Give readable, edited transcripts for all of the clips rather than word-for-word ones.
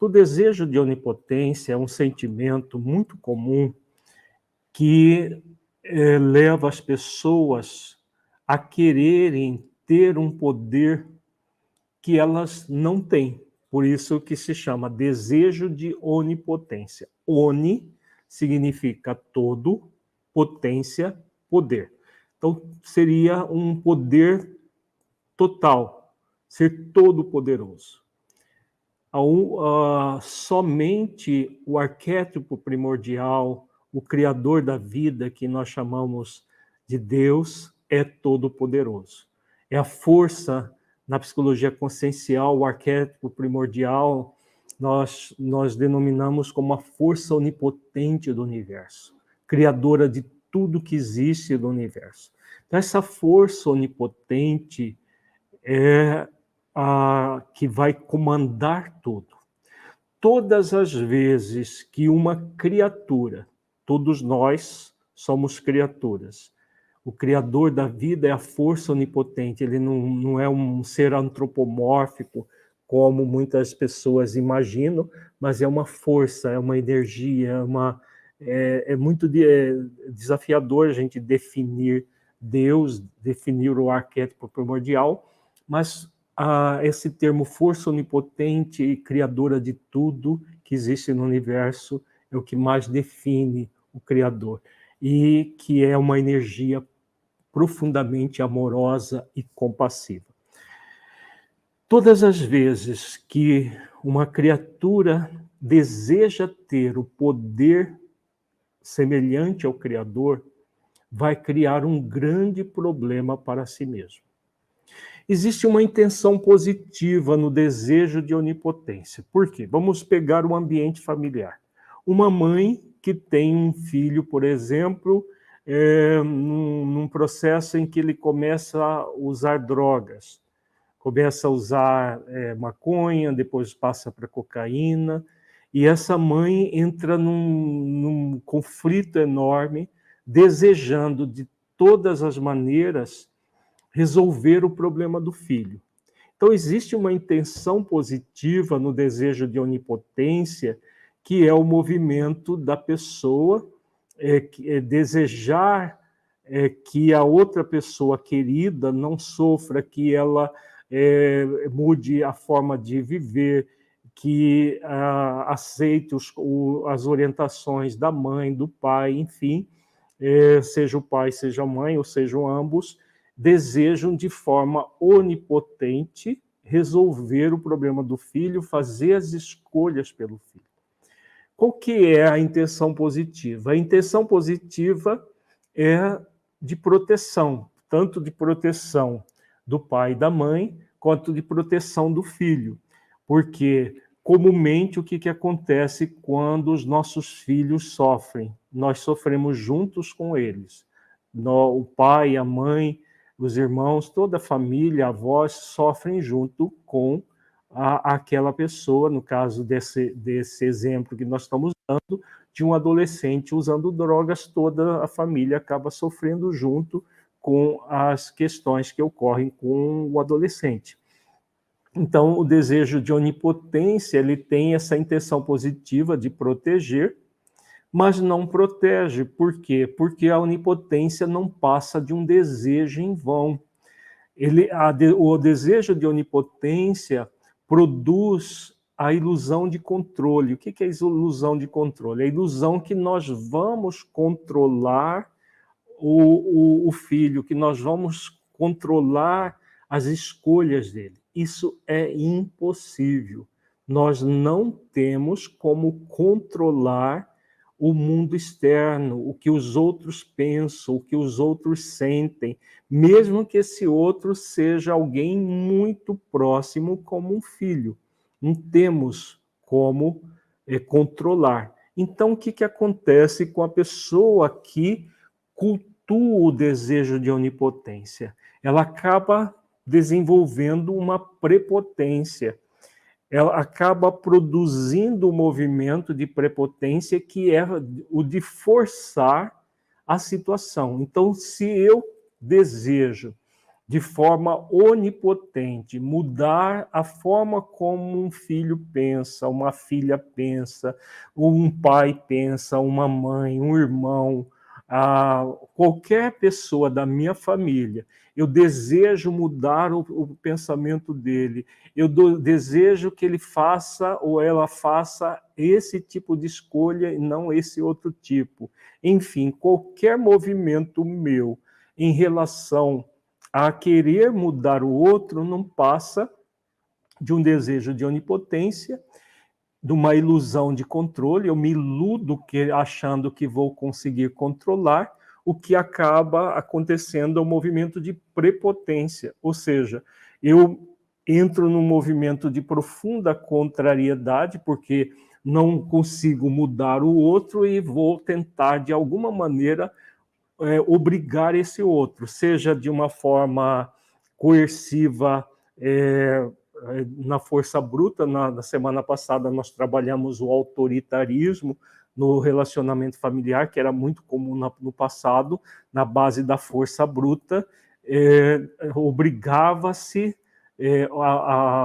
O desejo de onipotência é um sentimento muito comum que leva as pessoas a quererem ter um poder que elas não têm. Por isso que se chama desejo de onipotência. Oni significa todo, potência, poder. Então, seria um poder total, ser todo-poderoso. Somente o arquétipo primordial, o criador da vida, que nós chamamos de Deus, é todo-poderoso. É a força, na psicologia consciencial, o arquétipo primordial, nós denominamos como a força onipotente do universo, criadora de tudo que existe do universo. Então, essa força onipotente é a que vai comandar tudo. Todas as vezes que uma criatura, todos nós somos criaturas, o criador da vida é a força onipotente, ele não é um ser antropomórfico, como muitas pessoas imaginam, mas é uma força, é uma energia, é muito desafiador a gente definir Deus, definir o arquétipo primordial, mas esse termo força onipotente e criadora de tudo que existe no universo é o que mais define o Criador, e que é uma energia profundamente amorosa e compassiva. Todas as vezes que uma criatura deseja ter o poder semelhante ao Criador, vai criar um grande problema para si mesmo. Existe uma intenção positiva no desejo de onipotência. Por quê? Vamos pegar o ambiente familiar. Uma mãe que tem um filho, por exemplo, num processo em que ele começa a usar drogas. Começa a usar maconha, depois passa para cocaína, e essa mãe entra num conflito enorme, desejando de todas as maneiras resolver o problema do filho. Então, existe uma intenção positiva no desejo de onipotência, que é o movimento da pessoa desejar que a outra pessoa querida não sofra, que ela mude a forma de viver, que aceite as orientações da mãe, do pai, enfim, seja o pai, seja a mãe, ou sejam ambos, desejam de forma onipotente resolver o problema do filho, fazer as escolhas pelo filho. Qual que é a intenção positiva? A intenção positiva é de proteção, tanto de proteção do pai e da mãe, quanto de proteção do filho. Porque, comumente, o que acontece quando os nossos filhos sofrem? Nós sofremos juntos com eles. O pai, a mãe, os irmãos, toda a família, avós, sofrem junto com aquela pessoa, no caso desse exemplo que nós estamos dando, de um adolescente usando drogas, toda a família acaba sofrendo junto com as questões que ocorrem com o adolescente. Então, o desejo de onipotência, ele tem essa intenção positiva de proteger, mas não protege. Por quê? Porque a onipotência não passa de um desejo em vão. O desejo de onipotência produz a ilusão de controle. O que é a ilusão de controle? É a ilusão que nós vamos controlar o filho, que nós vamos controlar as escolhas dele. Isso é impossível. Nós não temos como controlar o mundo externo, o que os outros pensam, o que os outros sentem, mesmo que esse outro seja alguém muito próximo, como um filho. Não temos como controlar. Então, o que acontece com a pessoa que cultua o desejo de onipotência? Ela acaba desenvolvendo uma prepotência. Ela acaba produzindo um movimento de prepotência que é o de forçar a situação. Então, se eu desejo de forma onipotente, mudar a forma como um filho pensa, uma filha pensa, um pai pensa, uma mãe, um irmão, qualquer pessoa da minha família. Eu desejo mudar o pensamento dele, desejo que ele faça ou ela faça esse tipo de escolha e não esse outro tipo. Enfim, qualquer movimento meu em relação a querer mudar o outro não passa de um desejo de onipotência, de uma ilusão de controle. Eu me iludo achando que vou conseguir controlar, o que acaba acontecendo é um movimento de prepotência, ou seja, eu entro num movimento de profunda contrariedade, porque não consigo mudar o outro e vou tentar, de alguma maneira, obrigar esse outro, seja de uma forma coerciva, na força bruta. Na semana passada nós trabalhamos o autoritarismo no relacionamento familiar, que era muito comum no passado, na base da força bruta, obrigava-se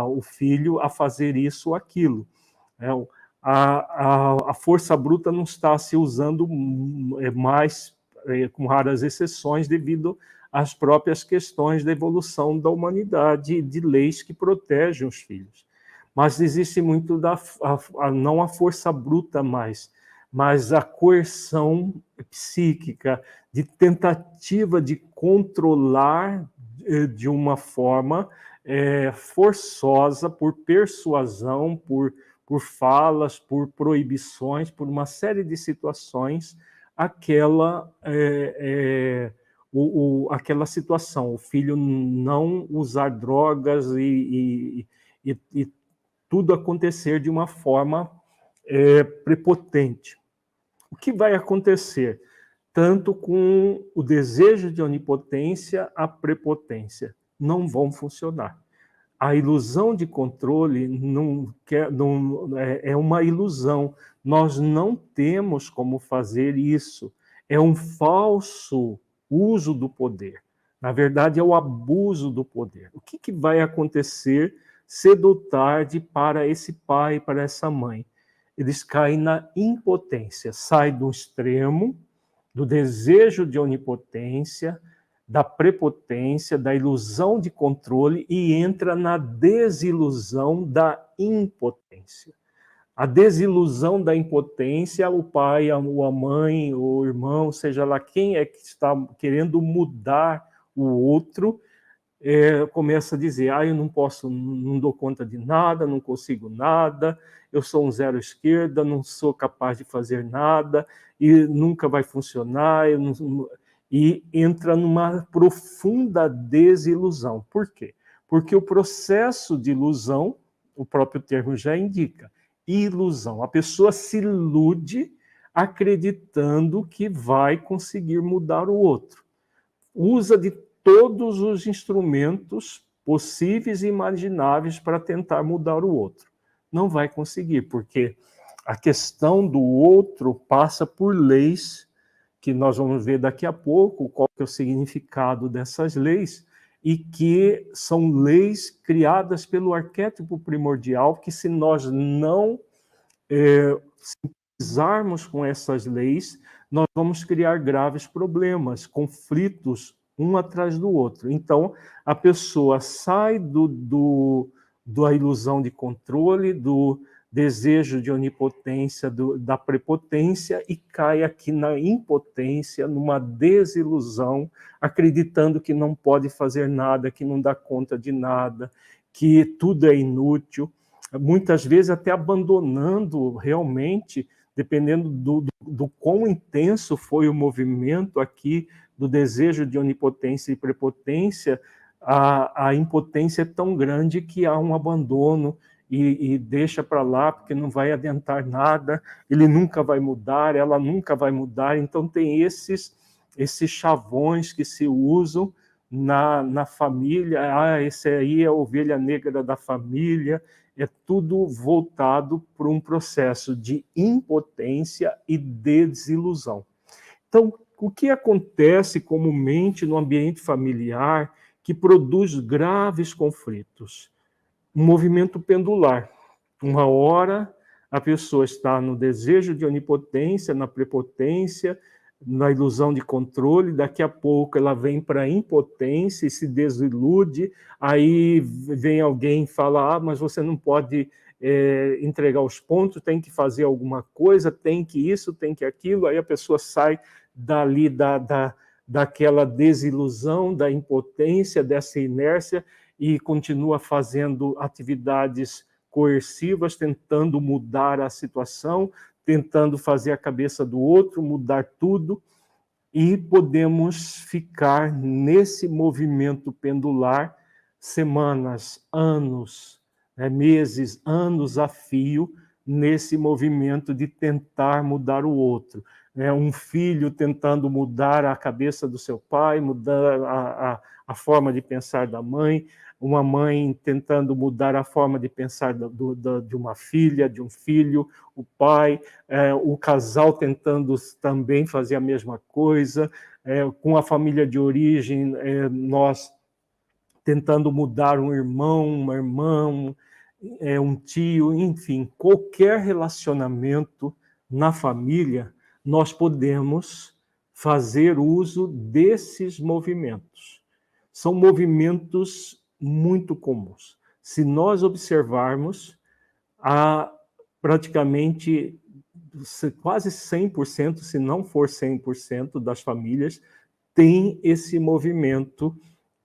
o filho a fazer isso ou aquilo. A força bruta não está se usando mais, com raras exceções, devido às próprias questões da evolução da humanidade, de leis que protegem os filhos. Mas existe muito não a força bruta mais, mas a coerção psíquica, de tentativa de controlar de uma forma forçosa, por persuasão, por falas, por proibições, por uma série de situações, aquela situação, o filho não usar drogas e tudo acontecer de uma forma prepotente. O que vai acontecer? Tanto com o desejo de onipotência, a prepotência não vão funcionar. A ilusão de controle é uma ilusão. Nós não temos como fazer isso. É um falso uso do poder. Na verdade, é o abuso do poder. O que vai acontecer cedo ou tarde para esse pai, para essa mãe? Eles caem na impotência, saem do extremo, do desejo de onipotência, da prepotência, da ilusão de controle, e entra na desilusão da impotência. A desilusão da impotência, o pai, a mãe, o irmão, seja lá quem é que está querendo mudar o outro, começa a dizer: eu não posso, não dou conta de nada, não consigo nada, eu sou um zero esquerda, não sou capaz de fazer nada, e nunca vai funcionar, e entra numa profunda desilusão. Por quê? Porque o processo de ilusão, o próprio termo já indica, ilusão. A pessoa se ilude acreditando que vai conseguir mudar o outro. Usa de todos os instrumentos possíveis e imagináveis para tentar mudar o outro. Não vai conseguir, porque a questão do outro passa por leis que nós vamos ver daqui a pouco, qual é o significado dessas leis, e que são leis criadas pelo arquétipo primordial, que se nós não simpatizarmos com essas leis, nós vamos criar graves problemas, conflitos um atrás do outro. Então, a pessoa sai da ilusão de controle, do desejo de onipotência, da prepotência, e cai aqui na impotência, numa desilusão, acreditando que não pode fazer nada, que não dá conta de nada, que tudo é inútil, muitas vezes até abandonando realmente, dependendo do quão intenso foi o movimento aqui, do desejo de onipotência e prepotência, a impotência é tão grande que há um abandono e deixa para lá, porque não vai adiantar nada, ele nunca vai mudar, ela nunca vai mudar. Então tem esses chavões que se usam na família. Esse aí é a ovelha negra da família. É tudo voltado para um processo de impotência e desilusão. Então, o que acontece comumente no ambiente familiar, que produz graves conflitos. Um movimento pendular. Uma hora a pessoa está no desejo de onipotência, na prepotência, na ilusão de controle, daqui a pouco ela vem para a impotência e se desilude, aí vem alguém e fala, mas você não pode entregar os pontos, tem que fazer alguma coisa, tem que isso, tem que aquilo, aí a pessoa sai dali daquela desilusão, da impotência, dessa inércia, e continua fazendo atividades coercivas, tentando mudar a situação, tentando fazer a cabeça do outro, mudar tudo, e podemos ficar nesse movimento pendular semanas, anos, meses, anos a fio, nesse movimento de tentar mudar o outro. Um filho tentando mudar a cabeça do seu pai, mudar a forma de pensar da mãe, uma mãe tentando mudar a forma de pensar de uma filha, de um filho, o pai, o casal tentando também fazer a mesma coisa, com a família de origem, nós tentando mudar um irmão, uma irmã, um tio, enfim, qualquer relacionamento na família, nós podemos fazer uso desses movimentos. São movimentos muito comuns. Se nós observarmos, há praticamente quase 100%, se não for 100% das famílias, tem esse movimento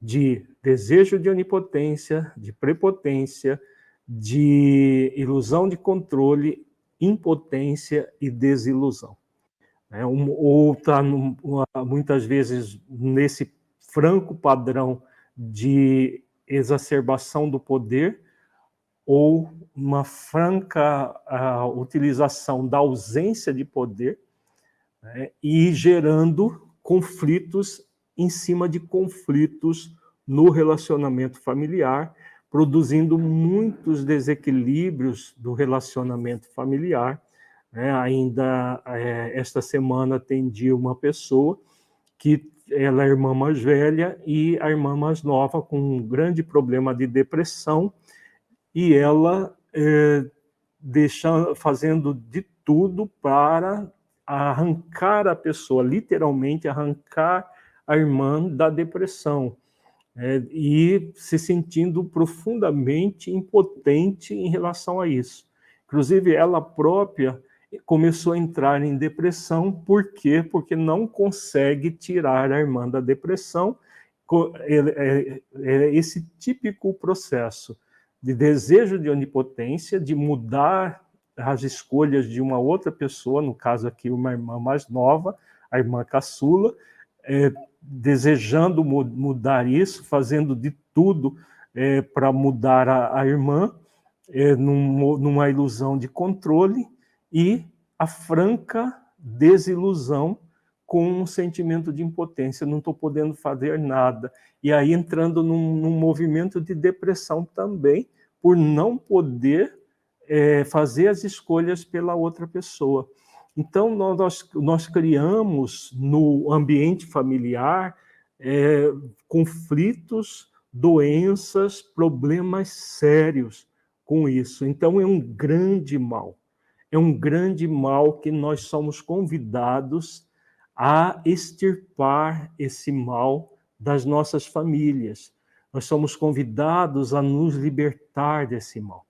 de desejo de onipotência, de prepotência, de ilusão de controle, impotência e desilusão. Ou está muitas vezes nesse franco padrão de exacerbação do poder, ou uma franca utilização da ausência de poder, e gerando conflitos em cima de conflitos no relacionamento familiar, produzindo muitos desequilíbrios do relacionamento familiar. Ainda esta semana atendi uma pessoa que ela é a irmã mais velha e a irmã mais nova com um grande problema de depressão, e ela fazendo de tudo para arrancar a pessoa, literalmente arrancar a irmã da depressão, e se sentindo profundamente impotente em relação a isso. Inclusive, ela própria começou a entrar em depressão. Por quê? Porque não consegue tirar a irmã da depressão. É esse típico processo de desejo de onipotência, de mudar as escolhas de uma outra pessoa, no caso aqui uma irmã mais nova, a irmã caçula, desejando mudar isso, fazendo de tudo para mudar a irmã, numa ilusão de controle, e a franca desilusão com um sentimento de impotência, não estou podendo fazer nada. E aí entrando num movimento de depressão também, por não poder fazer as escolhas pela outra pessoa. Então, nós criamos no ambiente familiar conflitos, doenças, problemas sérios com isso. Então, é um grande mal. É um grande mal que nós somos convidados a extirpar esse mal das nossas famílias. Nós somos convidados a nos libertar desse mal.